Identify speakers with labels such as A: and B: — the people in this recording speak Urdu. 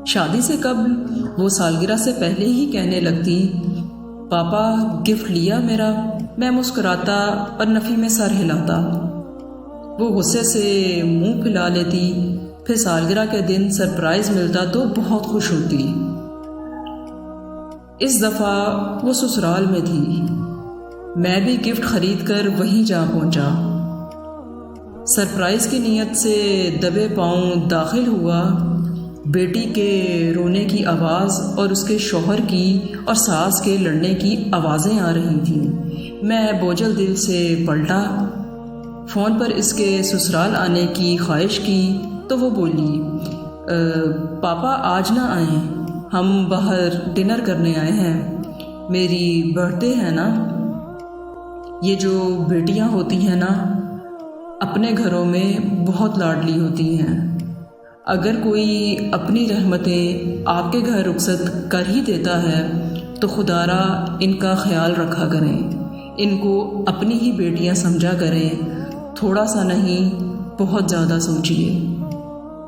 A: شادی سے قبل وہ سالگرہ سے پہلے ہی کہنے لگتی، پاپا گفٹ لیا میرا؟ میں مسکراتا اور نفی میں سر ہلاتا۔ وہ غصے سے منہ پھلا لیتی، پھر سالگرہ کے دن سرپرائز ملتا تو بہت خوش ہوتی۔ اس دفعہ وہ سسرال میں تھی، میں بھی گفٹ خرید کر وہیں جا پہنچا۔ سرپرائز کی نیت سے دبے پاؤں داخل ہوا۔ بیٹی کے رونے کی آواز اور اس کے شوہر کی اور ساس کے لڑنے کی آوازیں آ رہی تھیں۔ میں بوجھل دل سے پلٹا، فون پر اس کے سسرال آنے کی خواہش کی تو وہ بولی، پاپا آج نہ آئیں، ہم باہر ڈنر کرنے آئے ہیں، میری برتھ ڈے ہے نا۔ یہ جو بیٹیاں ہوتی ہیں نا، اپنے گھروں میں بہت لاڈلی ہوتی ہیں۔ اگر کوئی اپنی رحمتیں آپ کے گھر رخصت کر ہی دیتا ہے تو خدا را ان کا خیال رکھا کریں، ان کو اپنی ہی بیٹیاں سمجھا کریں، تھوڑا سا نہیں بہت زیادہ سوچیے۔